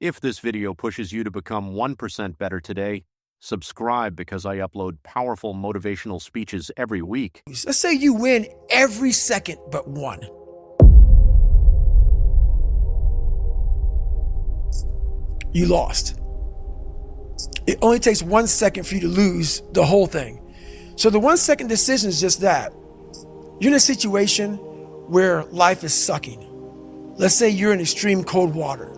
If this video pushes you to become 1% better today, subscribe because I upload powerful motivational speeches every week. Let's say you win every second but one. You lost. It only takes 1 second for you to lose the whole thing. So the 1 second decision is just that. You're in a situation where life is sucking. Let's say you're in extreme cold water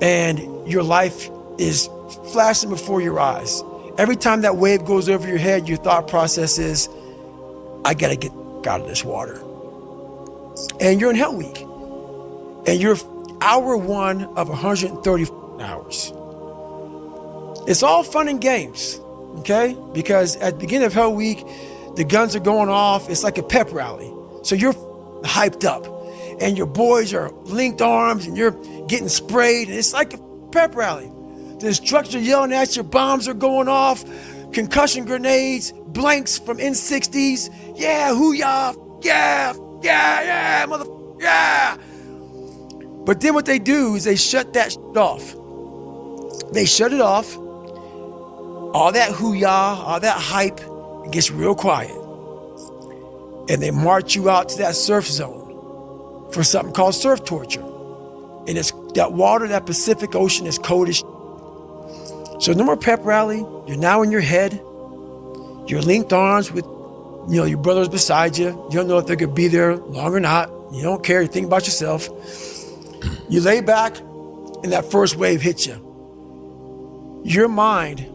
and your life is flashing before your eyes. Every time that wave goes over your head, your thought process is, I gotta get out of this water. And you're in Hell Week. And you're hour one of 130 hours. It's all fun and games, okay? Because at the beginning of Hell Week, the guns are going off. It's like a pep rally. So you're hyped up and your boys are linked arms and you're getting sprayed. And it's like a pep rally. The instructors are yelling at you, bombs are going off, concussion grenades, blanks from N60s. Yeah, hoo-yah, yeah, motherfucker, yeah. But then what they do is they shut that off. They shut it off. All that hoo-yah, all that hype, it gets real quiet. And they march you out to that surf zone for something called surf torture. And it's that water, that Pacific Ocean is cold as shit. So no more pep rally. You're now in your head. You're linked arms with, your brothers beside you. You don't know if they're going to be there long or not. You don't care. You think about yourself. You lay back and that first wave hits you. Your mind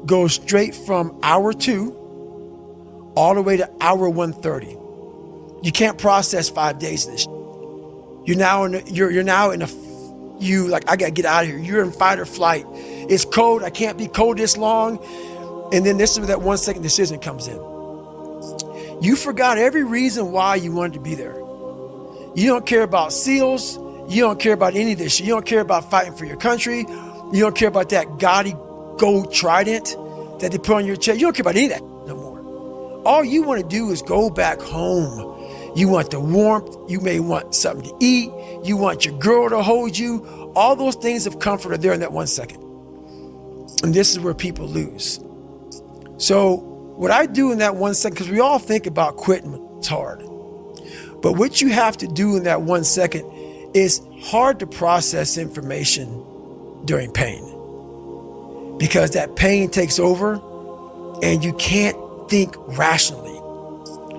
goes straight from hour 2 all the way to hour 130. You can't process 5 days of this. You're now in I gotta get out of here. You're in fight or flight. It's cold. I can't be cold this long. And then this is where that 1 second decision comes in. You forgot every reason why you wanted to be there. You don't care about SEALs. You don't care about any of this shit. You don't care about fighting for your country. You don't care about that gaudy gold trident that they put on your chest. You don't care about any of that no more. All you want to do is go back home. You want the warmth. You may want something to eat. You want your girl to hold you. All those things of comfort are there in that 1 second. And this is where people lose. So what I do in that 1 second, because we all think about quitting, it's hard. But what you have to do in that 1 second is hard to process information during pain. Because that pain takes over and you can't think rationally.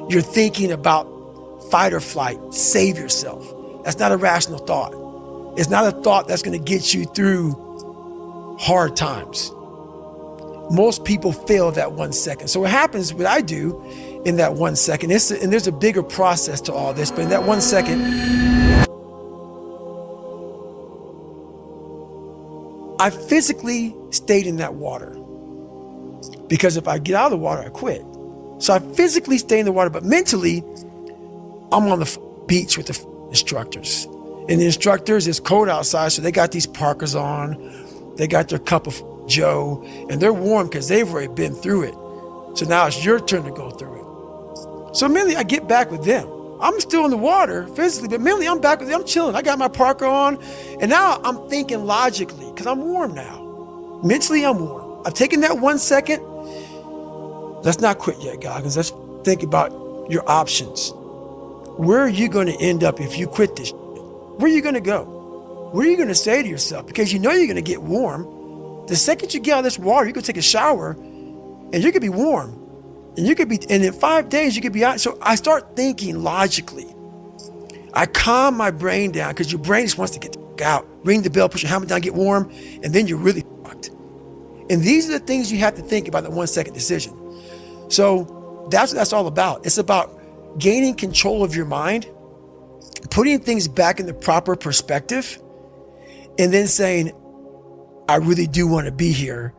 You're thinking about fight or flight, save yourself. That's not a rational thought. It's not a thought that's going to get you through hard times. Most people fail that 1 second. So what happens, what I do in that 1 second, and there's a bigger process to all this, but in that 1 second, I physically stayed in that water. Because if I get out of the water, I quit. So I physically stay in the water, but mentally, I'm on the beach with the instructors. And the instructors, it's cold outside, so they got these parkas on. They got their cup of Joe, and they're warm because they've already been through it. So now it's your turn to go through it. So mentally, I get back with them. I'm still in the water physically, but mentally, I'm back with them. I'm chilling. I got my parka on, and now I'm thinking logically because I'm warm now. Mentally, I'm warm. I've taken that 1 second. Let's not quit yet, Goggins. Let's think about your options. Where are you going to end up if you quit this? Where are you going to go? What are you going to say to yourself? Because you know you're going to get warm. The second you get out of this water, you could take a shower and you could be warm. And in 5 days, you could be out. So I start thinking logically. I calm my brain down because your brain just wants to get the fuck out. Ring the bell, put your helmet down, get warm, and then you're really fucked. And these are the things you have to think about in the 1 second decision. So that's what that's all about. It's about gaining control of your mind, putting things back in the proper perspective, and then saying, I really do want to be here.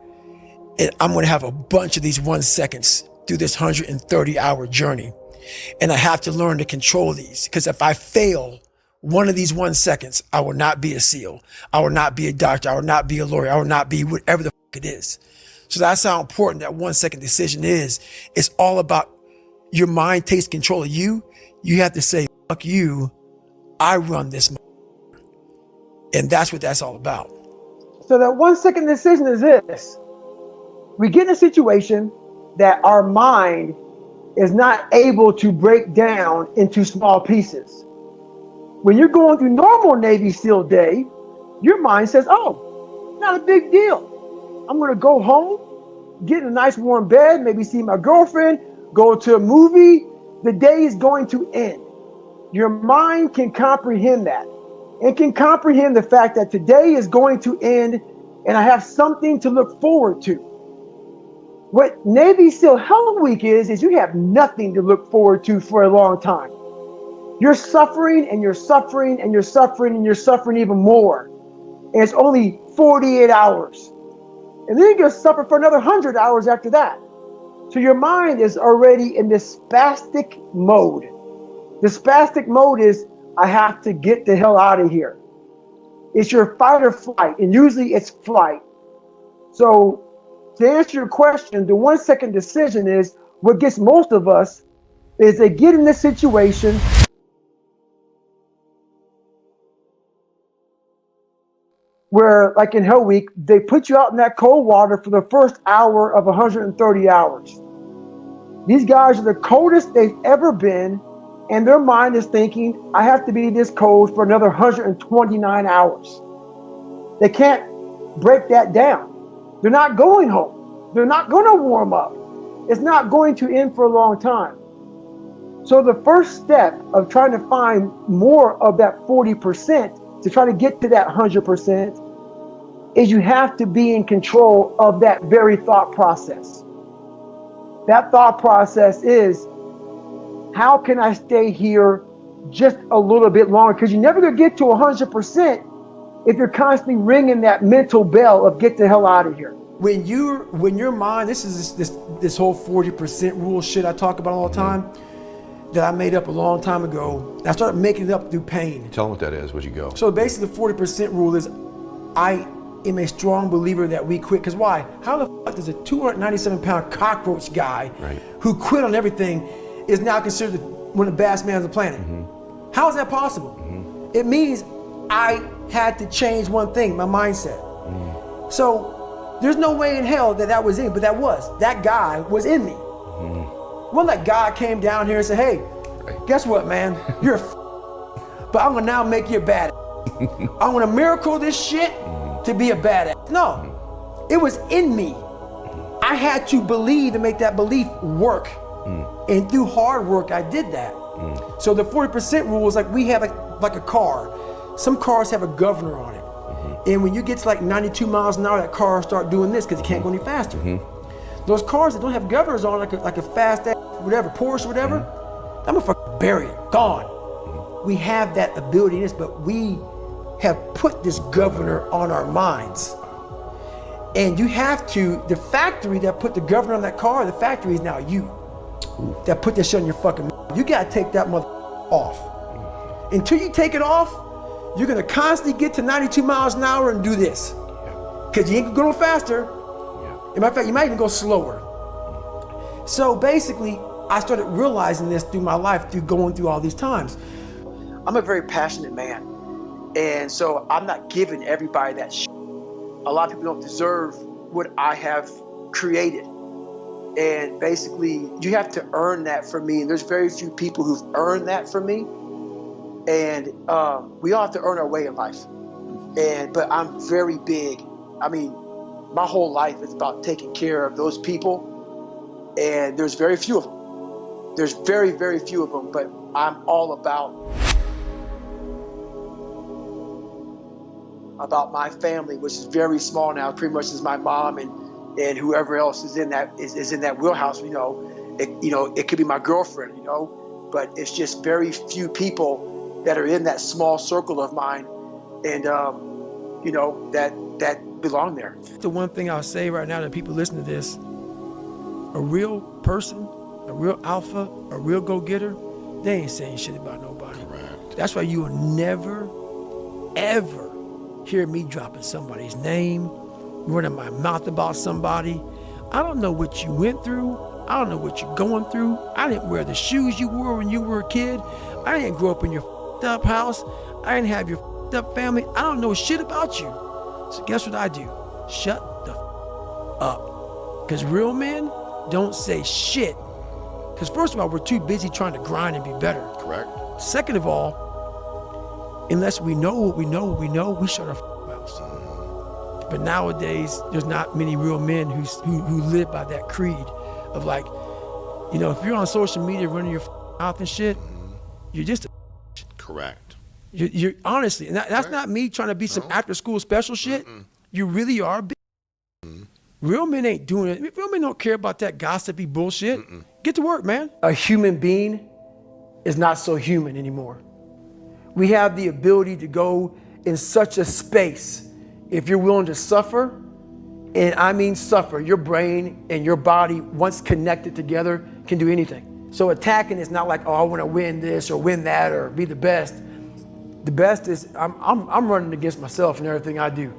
And I'm going to have a bunch of these 1 seconds through this 130-hour journey. And I have to learn to control these, because if I fail one of these 1 seconds, I will not be a SEAL. I will not be a doctor. I will not be a lawyer. I will not be whatever the fuck it is. So that's how important that 1 second decision is. It's all about your mind takes control of you. You have to say, fuck you. I run this. And that's what that's all about. So that 1 second decision is this. We get in a situation that our mind is not able to break down into small pieces. When you're going through normal Navy SEAL day, your mind says, oh, not a big deal. I'm going to go home, get in a nice warm bed, maybe see my girlfriend, go to a movie. The day is going to end. Your mind can comprehend that. It can comprehend the fact that today is going to end and I have something to look forward to. What Navy SEAL Hell Week is you have nothing to look forward to for a long time. You're suffering and you're suffering and you're suffering and you're suffering even more. And it's only 48 hours. And then you're going to suffer for another 100 hours after that. So your mind is already in this spastic mode. The spastic mode is, I have to get the hell out of here. It's your fight or flight, and usually it's flight. So to answer your question, the 1 second decision is what gets most of us is they get in this situation where, like in Hell Week, they put you out in that cold water for the first hour of 130 hours. These guys are the coldest they've ever been, and their mind is thinking, I have to be this cold for another 129 hours. They can't break that down. They're not going home. They're not going to warm up. It's not going to end for a long time. So the first step of trying to find more of that 40% to try to get to that 100% is you have to be in control of that very thought process. That thought process is, how can I stay here just a little bit longer? Because you're never going to get to 100% if you're constantly ringing that mental bell of get the hell out of here. When your mind, this is this whole 40% rule shit I talk about all the time that I made up a long time ago. I started making it up through pain. Tell them what that is. Where'd you go? So basically the 40% rule is, I am a strong believer that we quit. Because why? How the fuck does a 297-pound cockroach guy who quit on everything is now considered one of the baddest men on the planet? Mm-hmm. How is that possible? Mm-hmm. It means I had to change one thing, my mindset. Mm-hmm. So there's no way in hell that was in me, but that guy was in me. Mm-hmm. Well, that guy came down here and said, hey, guess what, man? You're but I'm gonna now make you a badass. I'm gonna miracle this shit to be a badass. No, it was in me. I had to believe and make that belief work. And through hard work, I did that. So the 40% rule is like we have like a car. Some cars have a governor on it. And when you get to like 92 miles an hour, that car start doing this because it can't go any faster. Those cars that don't have governors on, like a fast ass, whatever, Porsche, whatever, I'm gonna fucking bury it, gone. We have that ability in this, but we have put this governor on our minds. And you have to, the factory that put the governor on that car, the factory is now you. That put that shit on your fucking mouth. You gotta take that mother off. Until you take it off, you're gonna constantly get to 92 miles an hour and do this. Cause you ain't gonna go no faster. As a matter of fact, you might even go slower. So basically, I started realizing this through my life, through going through all these times. I'm a very passionate man. And so I'm not giving everybody that shit. A lot of people don't deserve what I have created. And basically, you have to earn that from me. And there's very few people who've earned that from me. And we all have to earn our way in life. But I'm very big. I mean, my whole life is about taking care of those people. And there's very few of them. There's very, very few of them. But I'm all about my family, which is very small now. Pretty much is my mom and whoever else is in that wheelhouse. It could be my girlfriend, but it's just very few people that are in that small circle of mine, and that belong there. The one thing I'll say right now to people listening to this: a real person, a real alpha, a real go-getter, they ain't saying shit about nobody. Correct. That's why you will never, ever hear me dropping somebody's name, running my mouth about somebody. I don't know what you went through. I don't know what you're going through. I didn't wear the shoes you wore when you were a kid. I didn't grow up in your up house. I didn't have your up family. I don't know shit about you. So guess what I do? Shut the up. Because real men don't say shit. Because first of all, we're too busy trying to grind and be better. Correct. Second of all, unless we know what we know, we shut our mouths. But nowadays, there's not many real men who live by that creed of like, you know, if you're on social media running your mouth and shit, you're just a Correct. You're honestly, and that's not me trying to be some after school special shit. You really are a bitch. Real men ain't doing it. Real men don't care about that gossipy bullshit. Get to work, man. A human being is not so human anymore. We have the ability to go in such a space if you're willing to suffer, and I mean suffer. Your brain and your body, once connected together, can do anything. So attacking is not like, oh, I want to win this or win that or be the best. The best is I'm running against myself and everything I do,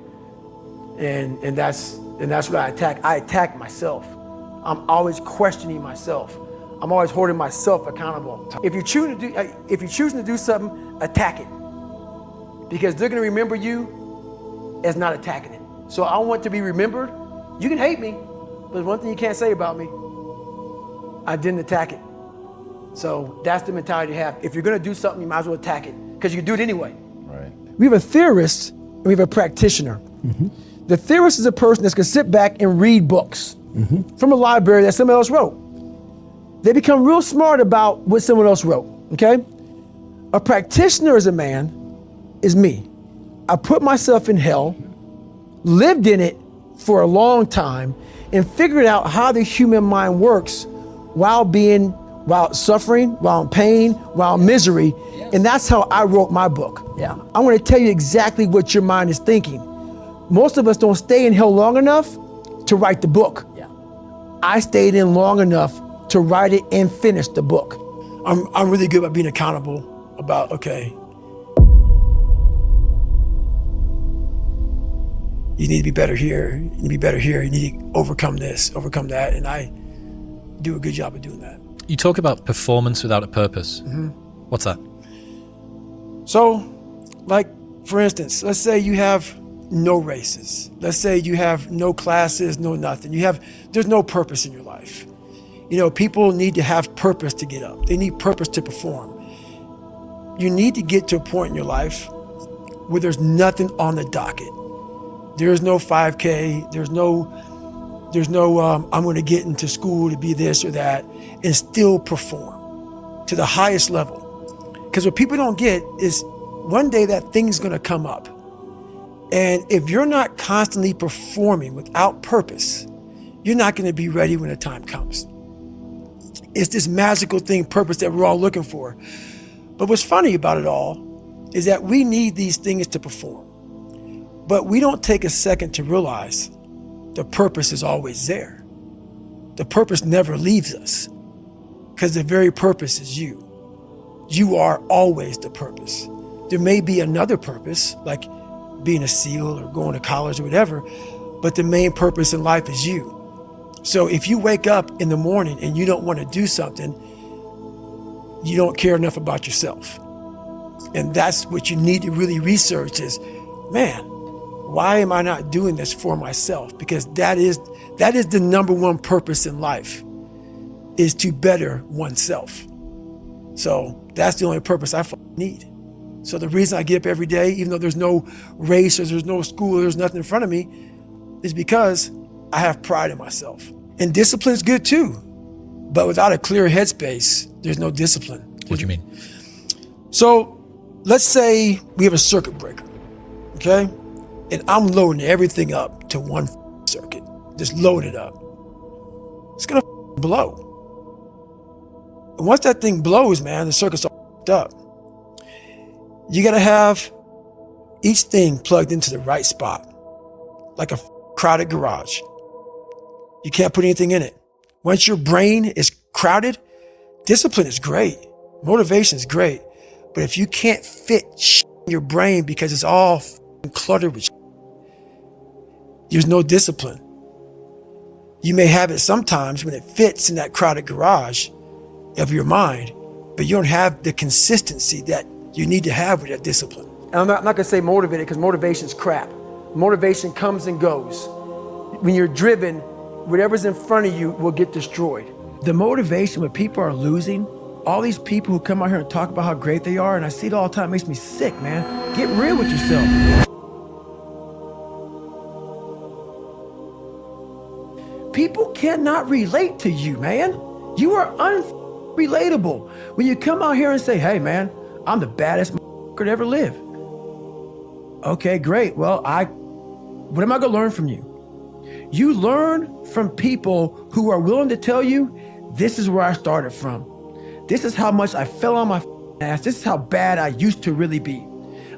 and that's what I attack. I attack myself. I'm always questioning myself. I'm always holding myself accountable. If you're choosing to do something, attack it, because they're gonna remember you as not attacking it. So I want to be remembered. You can hate me, but there's one thing you can't say about me: I didn't attack it. So that's the mentality to have. If you're gonna do something, you might as well attack it, because you can do it anyway. Right. We have a theorist and we have a practitioner. The theorist is a person that's gonna sit back and read books from a library that someone else wrote. They become real smart about what someone else wrote, okay? A practitioner is me. I put myself in hell, lived in it for a long time, and figured out how the human mind works while suffering, while in pain, while in misery. And that's how I wrote my book. Yeah. I'm gonna tell you exactly what your mind is thinking. Most of us don't stay in hell long enough to write the book. Yeah. I stayed in long enough to write it and finish the book. I'm really good about being accountable about, okay, you need to be better here, you need to be better here, you need to overcome this, overcome that, and I do a good job of doing that. You talk about performance without a purpose. What's that? So, like, for instance, let's say you have no races. Let's say you have no classes, no nothing. There's no purpose in your life. You know, people need to have purpose to get up. They need purpose to perform. You need to get to a point in your life where there's nothing on the docket. There's no 5K. There's no I'm going to get into school to be this or that and still perform to the highest level. Because what people don't get is one day that thing's going to come up. And if you're not constantly performing without purpose, you're not going to be ready when the time comes. It's this magical thing, purpose, that we're all looking for. But what's funny about it all is that we need these things to perform. But we don't take a second to realize the purpose is always there. The purpose never leaves us, because the very purpose is you. You are always the purpose. There may be another purpose, like being a SEAL or going to college or whatever, but the main purpose in life is you. So if you wake up in the morning and you don't want to do something, you don't care enough about yourself. And that's what you need to really research is, man, why am I not doing this for myself? Because that is the number one purpose in life, is to better oneself. So that's the only purpose I need. So the reason I get up every day, even though there's no race or there's no school or there's nothing in front of me, is because I have pride in myself. And discipline is good too, but without a clear headspace, there's no discipline. What do you mean? So let's say we have a circuit breaker, okay? And I'm loading everything up to one circuit, just load it up. It's gonna blow. And once that thing blows, man, the circuit's all up. You gotta have each thing plugged into the right spot, like a crowded garage. You can't put anything in it. Once your brain is crowded, discipline is great, motivation is great, but if you can't fit in your brain because it's all cluttered with there's no discipline. You may have it sometimes when it fits in that crowded garage of your mind, but you don't have the consistency that you need to have with that discipline. And I'm not gonna say motivated, because motivation's crap. Motivation comes and goes. When you're driven, whatever's in front of you will get destroyed. The motivation when people are losing, all these people who come out here and talk about how great they are, and I see it all the time, it makes me sick, man. Get real with yourself. People cannot relate to you, man. You are unrelatable. When you come out here and say, hey, man, I'm the baddest to ever live. Okay, great. Well, what am I gonna learn from you? You learn from people who are willing to tell you, this is where I started from. This is how much I fell on my ass. This is how bad I used to really be.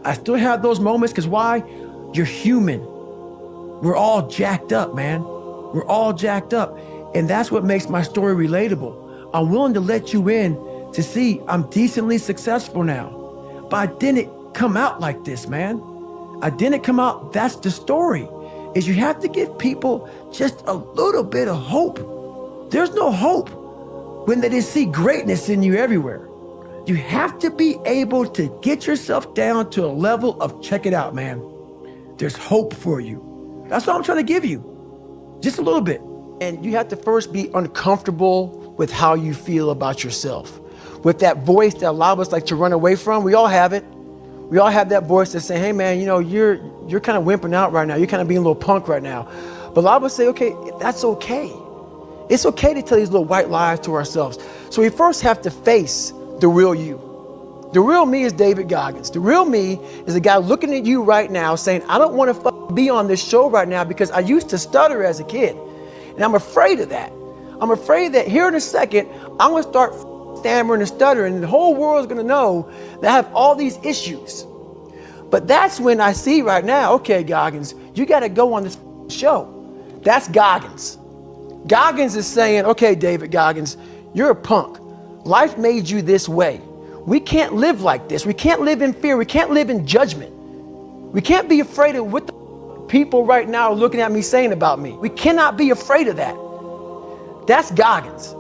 I still have those moments, because why? You're human. We're all jacked up, man. We're all jacked up. And that's what makes my story relatable. I'm willing to let you in to see I'm decently successful now. But I didn't come out like this, man. I didn't come out, that's the story, is you have to give people just a little bit of hope. There's no hope when they just see greatness in you everywhere. You have to be able to get yourself down to a level of check it out, man. There's hope for you. That's what I'm trying to give you. Just a little bit. And you have to first be uncomfortable with how you feel about yourself. With that voice that a lot of us like to run away from, we all have it. We all have that voice that's saying, hey man, you know, you're kind of wimping out right now. You're kind of being a little punk right now. But a lot of us say, okay, that's okay. It's okay to tell these little white lies to ourselves. So we first have to face the real you. The real me is David Goggins. The real me is a guy looking at you right now saying, I don't want to be on this show right now because I used to stutter as a kid. And I'm afraid of that. I'm afraid that here in a second, I'm going to start stammering and stuttering, and the whole world is going to know that I have all these issues. But that's when I see right now, okay, Goggins, you got to go on this show. That's Goggins. Goggins is saying, okay, David Goggins, you're a punk. Life made you this way. We can't live like this. We can't live in fear. We can't live in judgment. We can't be afraid of what the people right now are looking at me saying about me. We cannot be afraid of that. That's Goggins.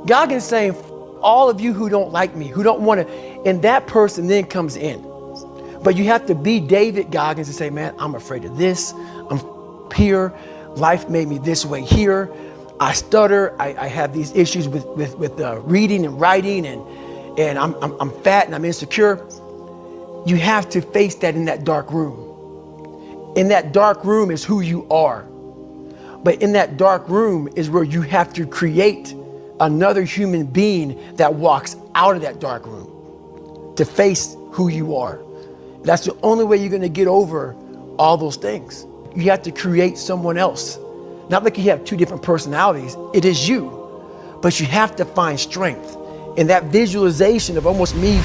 Goggins saying, all of you who don't like me, who don't want to, and that person then comes in. But you have to be David Goggins and say, man, I'm afraid of this. I'm here. Life made me this way here. I stutter. I have these issues with reading and writing, and I'm fat and I'm insecure. You have to face that in that dark room. In that dark room is who you are. But in that dark room is where you have to create another human being that walks out of that dark room to face who you are. That's the only way you're going to get over all those things. You have to create someone else. Not like you have two different personalities. It is you. But you have to find strength in that visualization of almost me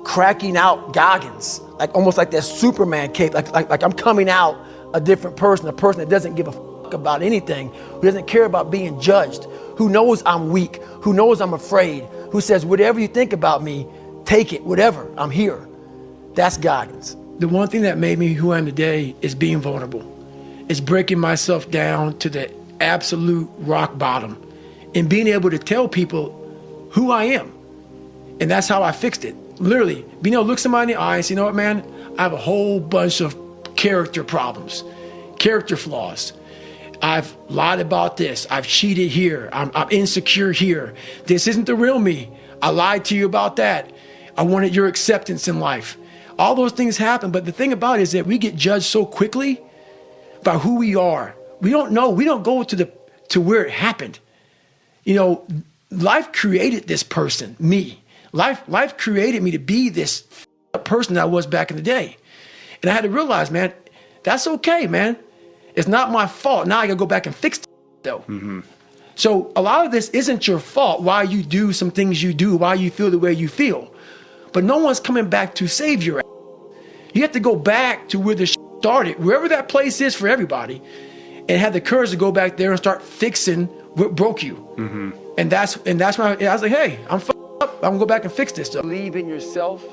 cracking out Goggins, like almost like that Superman cape, like I'm coming out a different person, a person that doesn't give a fuck about anything, who doesn't care about being judged, who knows I'm weak, who knows I'm afraid, who says, whatever you think about me, take it, whatever, I'm here. That's Goggins. The one thing that made me who I am today is being vulnerable. It's breaking myself down to the absolute rock bottom and being able to tell people who I am. And that's how I fixed it. Literally, being able to look somebody in the eye and say, you know what, man, I have a whole bunch of character problems, character flaws. I've lied about this. I've cheated here. I'm insecure here. This isn't the real me. I lied to you about that. I wanted your acceptance in life. All those things happen. But the thing about it is that we get judged so quickly by who we are. We don't know. We don't go to where it happened. You know, life created this person, me. Life created me to be this person that I was back in the day. And I had to realize, man, that's okay, man. It's not my fault. Now I gotta go back and fix it, though. Mm-hmm. So a lot of this isn't your fault, why you do some things you do, why you feel the way you feel. But no one's coming back to save your ass. You have to go back to where the started, wherever that place is for everybody, and have the courage to go back there and start fixing what broke you. Mm-hmm. And that's when I was like, hey, I'm up. I'm gonna go back and fix this stuff. Believe in yourself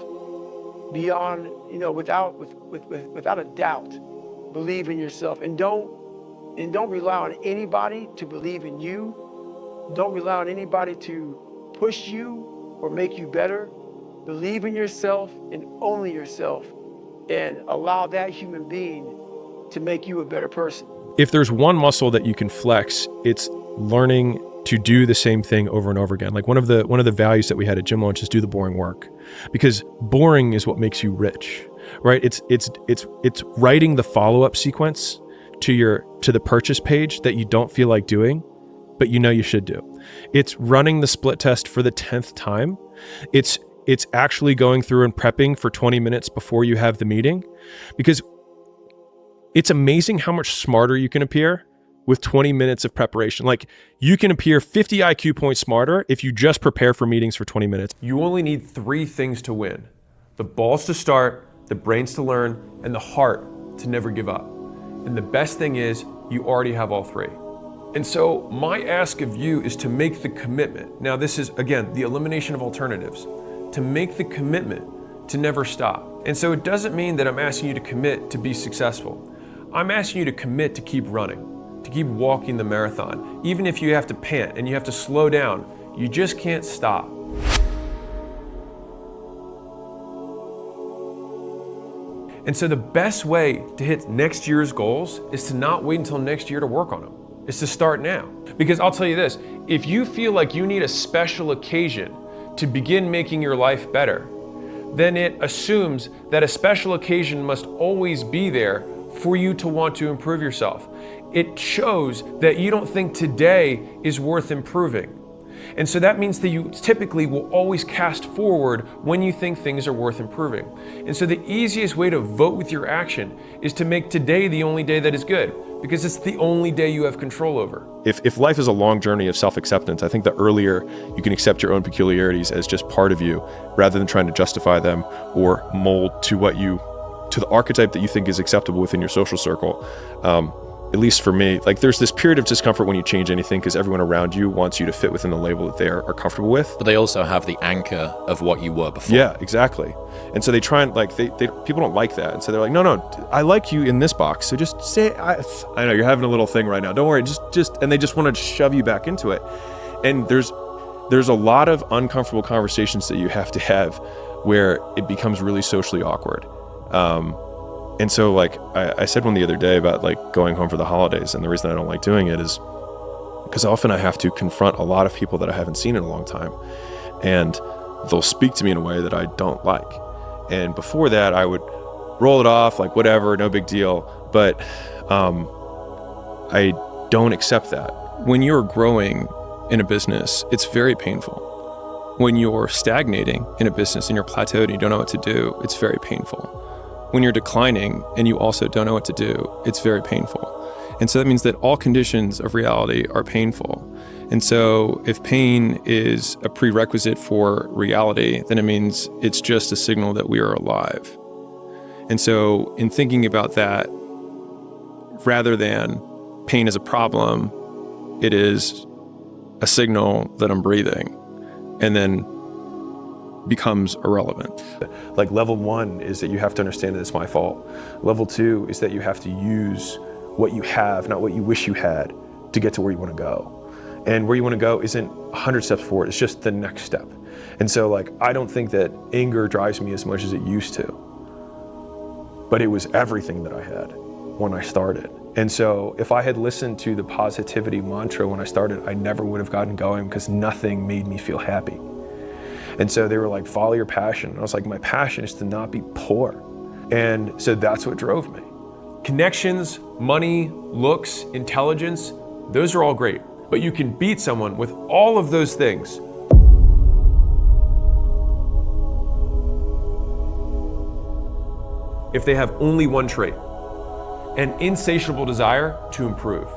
beyond, without a doubt. Believe in yourself, and don't rely on anybody to believe in you. Don't rely on anybody to push you or make you better. Believe in yourself and only yourself, and allow that human being to make you a better person. If there's one muscle that you can flex, it's learning to do the same thing over and over again. Like one of the values that we had at Gym Launch is do the boring work, because boring is what makes you rich, right? It's writing the follow-up sequence to the purchase page that you don't feel like doing, but you know you should do. It's running the split test for the 10th time. It's actually going through and prepping for 20 minutes before you have the meeting, because it's amazing how much smarter you can appear with 20 minutes of preparation. Like, you can appear 50 IQ points smarter if you just prepare for meetings for 20 minutes. You only need 3 things to win: the balls to start, the brains to learn, and the heart to never give up. And the best thing is, you already have all 3. And so my ask of you is to make the commitment. Now, this is, again, the elimination of alternatives, to make the commitment to never stop. And so it doesn't mean that I'm asking you to commit to be successful. I'm asking you to commit to keep running, to keep walking the marathon. Even if you have to pant and you have to slow down, you just can't stop. And so the best way to hit next year's goals is to not wait until next year to work on them. It's to start now. Because I'll tell you this, if you feel like you need a special occasion to begin making your life better, then it assumes that a special occasion must always be there for you to want to improve yourself. It shows that you don't think today is worth improving. And so that means that you typically will always cast forward when you think things are worth improving. And so the easiest way to vote with your action is to make today the only day that is good, because it's the only day you have control over. If life is a long journey of self-acceptance, I think the earlier you can accept your own peculiarities as just part of you, rather than trying to justify them or mold to the archetype that you think is acceptable within your social circle. At least for me, like, there's this period of discomfort when you change anything, because everyone around you wants you to fit within the label that they are comfortable with. But they also have the anchor of what you were before. Yeah, exactly. And so they try and, like, people don't like that. And so they're like, no, I like you in this box. So just say, I know you're having a little thing right now. Don't worry, and they just want to shove you back into it. And there's a lot of uncomfortable conversations that you have to have where it becomes really socially awkward. And so, like, I said one the other day about, like, going home for the holidays, and the reason I don't like doing it is because often I have to confront a lot of people that I haven't seen in a long time, and they'll speak to me in a way that I don't like. And before that, I would roll it off, like, whatever, no big deal, but I don't accept that. When you're growing in a business, it's very painful. When you're stagnating in a business and you're plateaued and you don't know what to do, it's very painful. When you're declining and you also don't know what to do, it's very painful. And so that means that all conditions of reality are painful. And so if pain is a prerequisite for reality, then it means it's just a signal that we are alive. And so in thinking about that, rather than pain as a problem, it is a signal that I'm breathing, and then becomes irrelevant. Like, level 1 is that you have to understand that it's my fault. Level 2 is that you have to use what you have, not what you wish you had, to get to where you want to go. And where you want to go isn't 100 steps forward, it's just the next step. And so, like, I don't think that anger drives me as much as it used to, but it was everything that I had when I started. And so if I had listened to the positivity mantra when I started, I never would have gotten going, because nothing made me feel happy. And so they were like, follow your passion. And I was like, my passion is to not be poor. And so that's what drove me. Connections, money, looks, intelligence, those are all great. But you can beat someone with all of those things if they have only one trait: an insatiable desire to improve.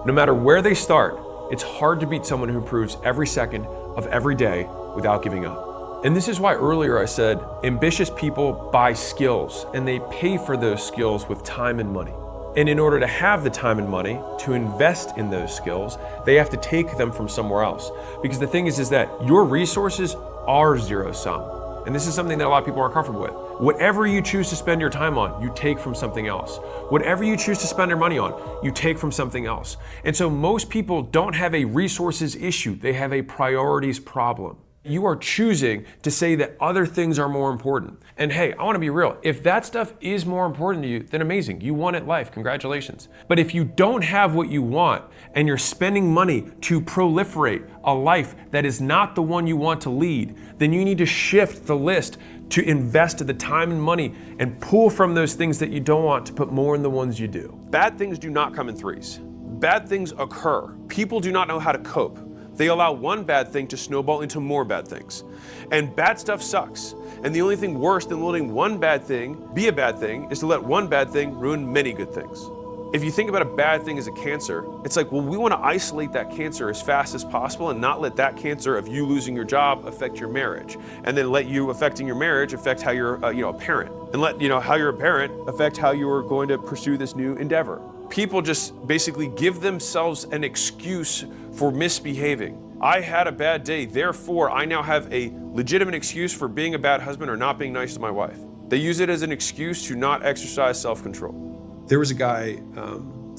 No matter where they start, it's hard to beat someone who improves every second of every day without giving up. And this is why earlier I said ambitious people buy skills, and they pay for those skills with time and money. And in order to have the time and money to invest in those skills, they have to take them from somewhere else. Because the thing is that your resources are zero sum. And this is something that a lot of people aren't comfortable with. Whatever you choose to spend your time on, you take from something else. Whatever you choose to spend your money on, you take from something else. And so most people don't have a resources issue, they have a priorities problem. You are choosing to say that other things are more important. And hey, I want to be real. If that stuff is more important to you, then amazing. You won at life. Congratulations. But if you don't have what you want and you're spending money to proliferate a life that is not the one you want to lead, then you need to shift the list to invest the time and money and pull from those things that you don't want to put more in the ones you do. Bad things do not come in threes. Bad things occur. People do not know how to cope. They allow one bad thing to snowball into more bad things. And bad stuff sucks. And the only thing worse than letting one bad thing be a bad thing is to let one bad thing ruin many good things. If you think about a bad thing as a cancer, it's like, well, we want to isolate that cancer as fast as possible and not let that cancer of you losing your job affect your marriage. And then let you affecting your marriage affect how you're a parent. And let how you're a parent affect how you are going to pursue this new endeavor. People just basically give themselves an excuse for misbehaving. I had a bad day, therefore I now have a legitimate excuse for being a bad husband or not being nice to my wife. They use it as an excuse to not exercise self-control. There was a guy,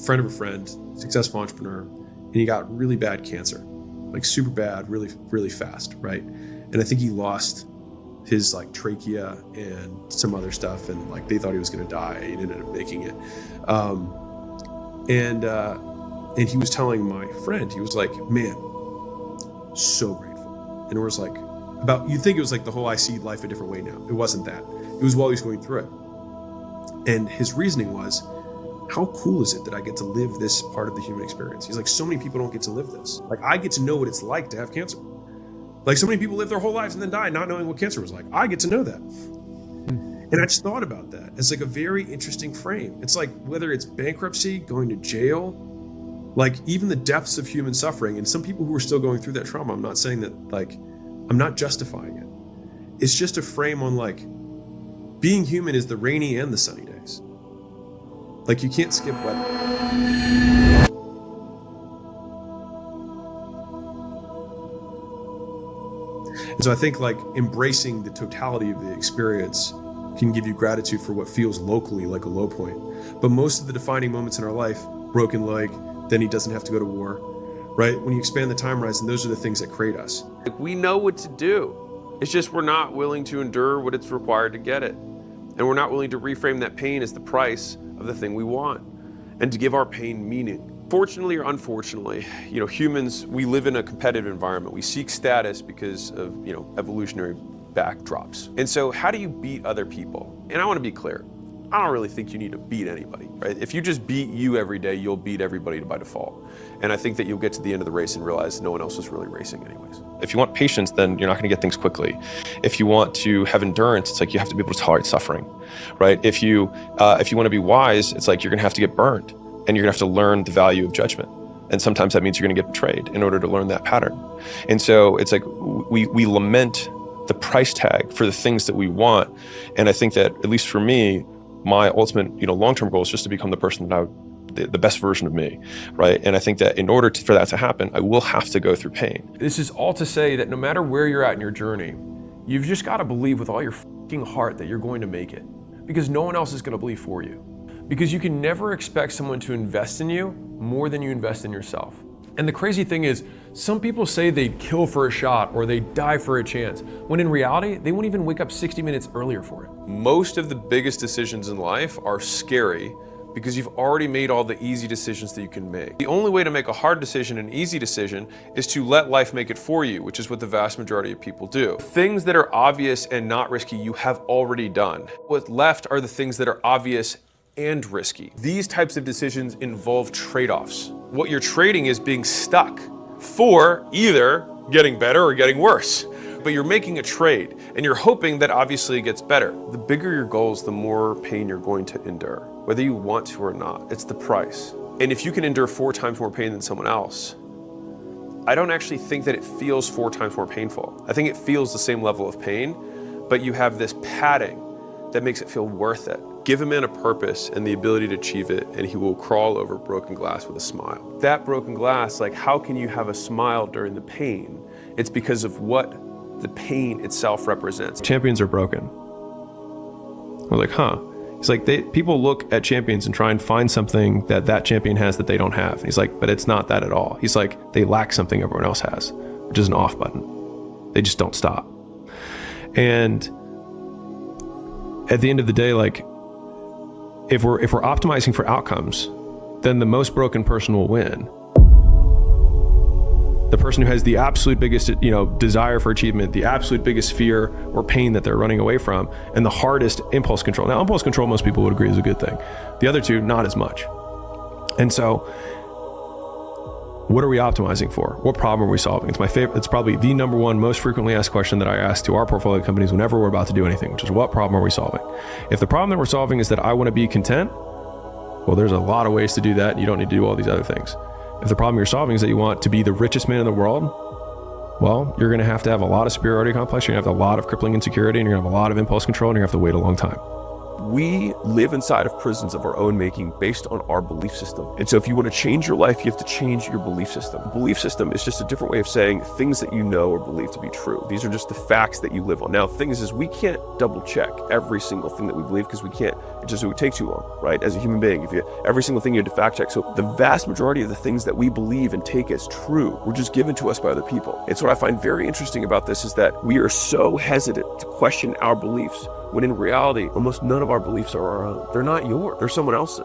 friend of a friend, successful entrepreneur, and he got really bad cancer, like super bad, really, really fast, right? And I think he lost his trachea and some other stuff, and they thought he was going to die. He ended up making it. And he was telling my friend, he was like, man, so grateful. And it was you'd think it was the whole I see life a different way now. It wasn't that. It was while he was going through it. And his reasoning was, how cool is it that I get to live this part of the human experience? He's like, so many people don't get to live this. I get to know what it's like to have cancer. So many people live their whole lives and then die not knowing what cancer was like. I get to know that. And I just thought about that as a very interesting frame. It's whether it's bankruptcy, going to jail, even the depths of human suffering, and some people who are still going through that trauma, I'm not saying that, I'm not justifying it. It's just a frame on being human is the rainy and the sunny days. You can't skip weather. And so I think embracing the totality of the experience can give you gratitude for what feels locally like a low point. But most of the defining moments in our life, broken leg, then he doesn't have to go to war, right? When you expand the time horizon, those are the things that create us. We know what to do. It's just we're not willing to endure what it's required to get it. And we're not willing to reframe that pain as the price of the thing we want and to give our pain meaning. Fortunately or unfortunately, humans, we live in a competitive environment. We seek status because of, evolutionary backdrops. And so how do you beat other people? And I want to be clear, I don't really think you need to beat anybody, right? If you just beat you every day, you'll beat everybody by default. And I think that you'll get to the end of the race and realize no one else is really racing anyways. If you want patience, then you're not going to get things quickly. If you want to have endurance, it's you have to be able to tolerate suffering, right? If you want to be wise, it's you're going to have to get burned and you're going to have to learn the value of judgment. And sometimes that means you're going to get betrayed in order to learn that pattern. And so it's we lament the price tag for the things that we want. And I think that, at least for me, my ultimate, long-term goal is just to become the person that the best version of me, right? And I think that in order for that to happen, I will have to go through pain. This is all to say that no matter where you're at in your journey, you've just got to believe with all your fucking heart that you're going to make it, because no one else is going to believe for you. Because you can never expect someone to invest in you more than you invest in yourself. And the crazy thing is, some people say they'd kill for a shot or they'd die for a chance, when in reality, they won't even wake up 60 minutes earlier for it. Most of the biggest decisions in life are scary because you've already made all the easy decisions that you can make. The only way to make a hard decision an easy decision is to let life make it for you, which is what the vast majority of people do. Things that are obvious and not risky, you have already done. What's left are the things that are obvious and risky. These types of decisions involve trade-offs. What you're trading is being stuck for either getting better or getting worse. But you're making a trade and you're hoping that obviously it gets better. The bigger your goals, the more pain you're going to endure, whether you want to or not. It's the price. And if you can endure 4 times more pain than someone else, I don't actually think that it feels 4 times more painful. I think it feels the same level of pain, but you have this padding that makes it feel worth it. Give a man a purpose and the ability to achieve it, and he will crawl over broken glass with a smile. That broken glass, how can you have a smile during the pain? It's because of what the pain itself represents. Champions are broken. We're like, huh? He's like, people look at champions and try and find something that champion has that they don't have. He's like, but it's not that at all. He's like, they lack something everyone else has, which is an off button. They just don't stop. And at the end of the day, like, if we're optimizing for outcomes, then the most broken person will win. The person who has the absolute biggest, desire for achievement, the absolute biggest fear or pain that they're running away from, and the hardest impulse control. Now, impulse control, most people would agree, is a good thing. The other two, not as much. And so, what are we optimizing for? What problem are we solving? It's my favorite. It's probably the number one most frequently asked question that I ask to our portfolio companies whenever we're about to do anything, which is, what problem are we solving? If the problem that we're solving is that I want to be content, well, there's a lot of ways to do that. You don't need to do all these other things. If the problem you're solving is that you want to be the richest man in the world, well, you're going to have a lot of superiority complex. You're going to have a lot of crippling insecurity, and you're going to have a lot of impulse control, and you're going to have to wait a long time. We live inside of prisons of our own making based on our belief system. And so if you want to change your life, you have to change your belief system. Belief system is just a different way of saying things that you know or believe to be true. These are just the facts that you live on. Now, the thing is we can't double check every single thing that we believe, because we can't. It would take too long, right? As a human being, every single thing you had to fact check. So the vast majority of the things that we believe and take as true were just given to us by other people. It's what I find very interesting about this is that we are so hesitant to question our beliefs, when in reality, almost none of our beliefs are our own. They're not yours. They're someone else's.